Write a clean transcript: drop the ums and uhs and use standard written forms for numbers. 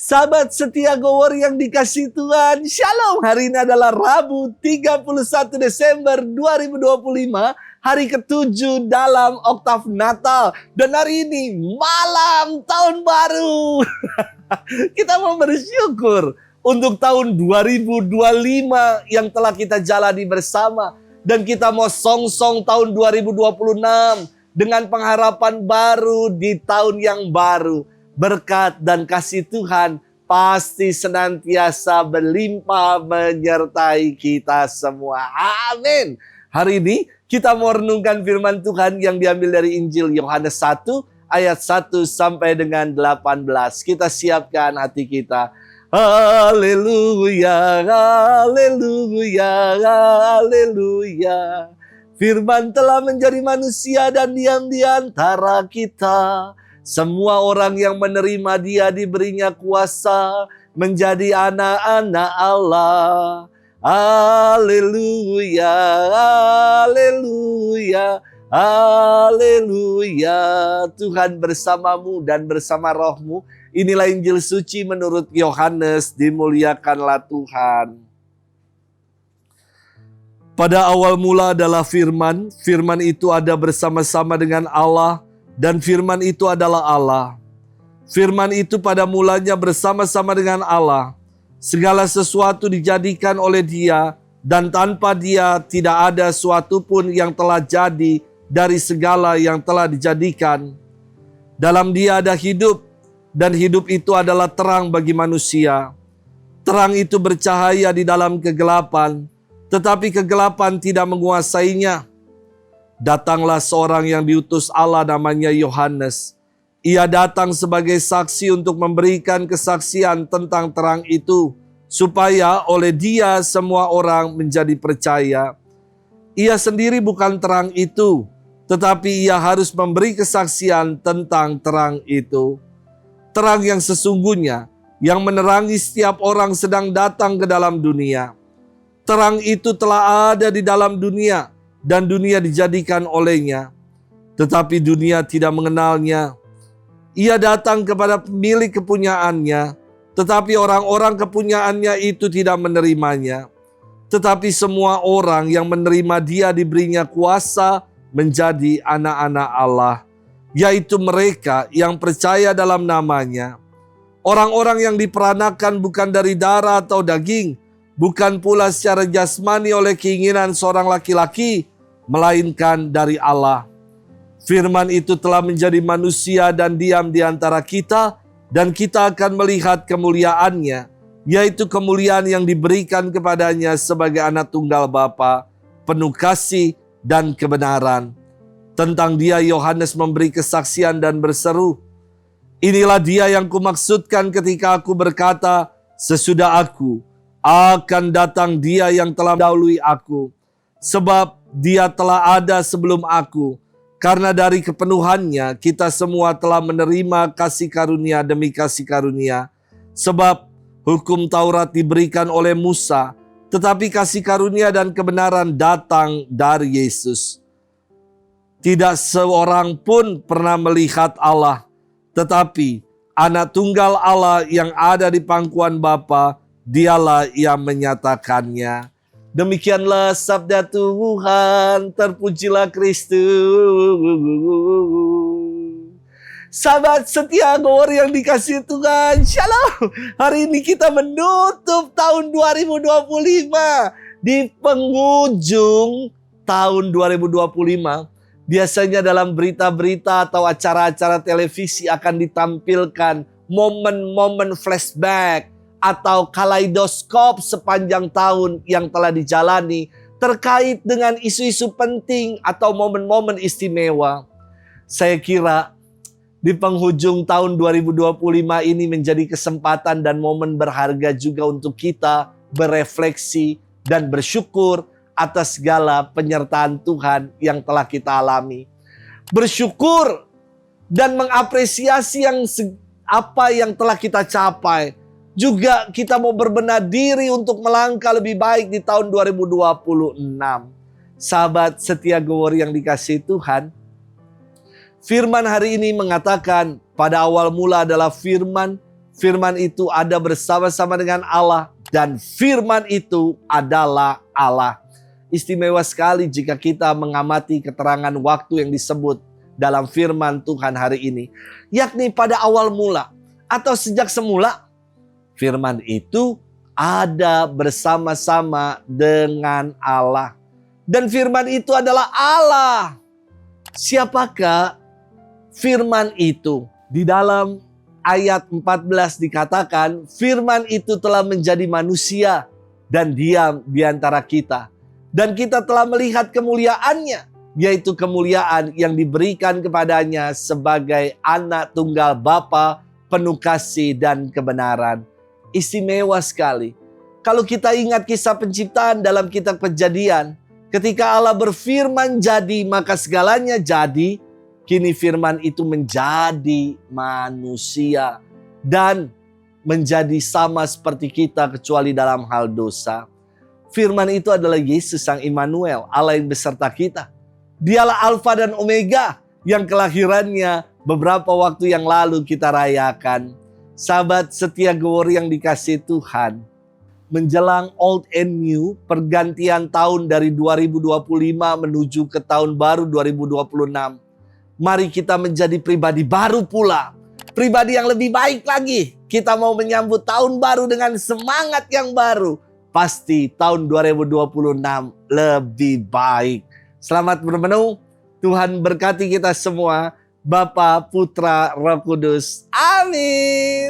Sahabat setia Gower yang dikasih Tuhan, Shalom. Hari ini adalah Rabu 31 Desember 2025, hari ke-7 dalam oktav Natal. Dan hari ini malam tahun baru. Kita mau bersyukur untuk tahun 2025 yang telah kita jalani bersama. Dan kita mau song-song tahun 2026 dengan pengharapan baru di tahun yang baru. Berkat dan kasih Tuhan pasti senantiasa berlimpah menyertai kita semua. Amin. Hari ini kita mau renungkan firman Tuhan yang diambil dari Injil Yohanes 1 ayat 1 sampai dengan 18. Kita siapkan hati kita. Haleluya, haleluya, haleluya. Firman telah menjadi manusia dan diam di antara kita. Semua orang yang menerima Dia diberinya kuasa menjadi anak-anak Allah. Haleluya, haleluya, haleluya. Tuhan bersamamu dan bersama rohmu. Inilah Injil suci menurut Yohanes, dimuliakanlah Tuhan. Pada awal mula adalah firman, firman itu ada bersama-sama dengan Allah, dan firman itu adalah Allah. Firman itu pada mulanya bersama-sama dengan Allah. Segala sesuatu dijadikan oleh Dia, dan tanpa Dia tidak ada suatu pun yang telah jadi dari segala yang telah dijadikan. Dalam Dia ada hidup, dan hidup itu adalah terang bagi manusia. Terang itu bercahaya di dalam kegelapan, tetapi kegelapan tidak menguasainya. Datanglah seorang yang diutus Allah namanya Yohanes. Ia datang sebagai saksi untuk memberikan kesaksian tentang terang itu, supaya oleh Dia semua orang menjadi percaya. Ia sendiri bukan terang itu, tetapi ia harus memberi kesaksian tentang terang itu. Terang yang sesungguhnya, yang menerangi setiap orang sedang datang ke dalam dunia. Terang itu telah ada di dalam dunia, dan dunia dijadikan olehnya, tetapi dunia tidak mengenalnya. Ia datang kepada pemilik kepunyaannya, tetapi orang-orang kepunyaannya itu tidak menerimanya. Tetapi semua orang yang menerima Dia diberinya kuasa menjadi anak-anak Allah, yaitu mereka yang percaya dalam namanya. Orang-orang yang diperanakan bukan dari darah atau daging, bukan pula secara jasmani oleh keinginan seorang laki-laki, melainkan dari Allah. Firman itu telah menjadi manusia dan diam di antara kita, dan kita akan melihat kemuliaannya, yaitu kemuliaan yang diberikan kepadanya sebagai anak tunggal Bapa, penuh kasih dan kebenaran. Tentang Dia Yohanes memberi kesaksian dan berseru, "Inilah Dia yang kumaksudkan ketika aku berkata, sesudah aku akan datang Dia yang telah mendahului aku, sebab Dia telah ada sebelum aku, karena dari kepenuhannya kita semua telah menerima kasih karunia demi kasih karunia. Sebab hukum Taurat diberikan oleh Musa, tetapi kasih karunia dan kebenaran datang dari Yesus. Tidak seorang pun pernah melihat Allah, tetapi anak tunggal Allah yang ada di pangkuan Bapa, Dialah yang menyatakannya." Demikianlah sabda Tuhan, terpujilah Kristus. Sahabat setia Gower yang dikasih Tuhan, Shalom. Hari ini kita menutup tahun 2025. Di penghujung tahun 2025, biasanya dalam berita-berita atau acara-acara televisi akan ditampilkan momen-momen flashback atau kaleidoskop sepanjang tahun yang telah dijalani terkait dengan isu-isu penting atau momen-momen istimewa. Saya kira di penghujung tahun 2025 ini menjadi kesempatan dan momen berharga juga untuk kita berefleksi dan bersyukur atas segala penyertaan Tuhan yang telah kita alami. Bersyukur dan mengapresiasi apa yang telah kita capai. Juga kita mau berbenah diri untuk melangkah lebih baik di tahun 2026. Sahabat setia Gower yang dikasihi Tuhan, firman hari ini mengatakan pada awal mula adalah firman, firman itu ada bersama-sama dengan Allah, dan firman itu adalah Allah. Istimewa sekali jika kita mengamati keterangan waktu yang disebut dalam firman Tuhan hari ini. Yakni pada awal mula atau sejak semula, firman itu ada bersama-sama dengan Allah. Dan firman itu adalah Allah. Siapakah firman itu? Di dalam ayat 14 dikatakan, firman itu telah menjadi manusia dan diam di antara kita. Dan kita telah melihat kemuliaannya, yaitu kemuliaan yang diberikan kepadanya sebagai anak tunggal Bapa, penuh kasih dan kebenaran. Istimewa sekali. Kalau kita ingat kisah penciptaan dalam kitab Kejadian, ketika Allah berfirman jadi, maka segalanya jadi. Kini firman itu menjadi manusia dan menjadi sama seperti kita kecuali dalam hal dosa. Firman itu adalah Yesus Sang Immanuel, Allah yang beserta kita. Dialah Alfa dan Omega yang kelahirannya beberapa waktu yang lalu kita rayakan. Sahabat setia Gowori yang dikasihi Tuhan, menjelang Old and New, pergantian tahun dari 2025 menuju ke tahun baru 2026. Mari kita menjadi pribadi baru pula. Pribadi yang lebih baik lagi. Kita mau menyambut tahun baru dengan semangat yang baru. Pasti tahun 2026 lebih baik. Selamat bermenung. Tuhan berkati kita semua. Bapa, Putra, Roh Kudus. Amin.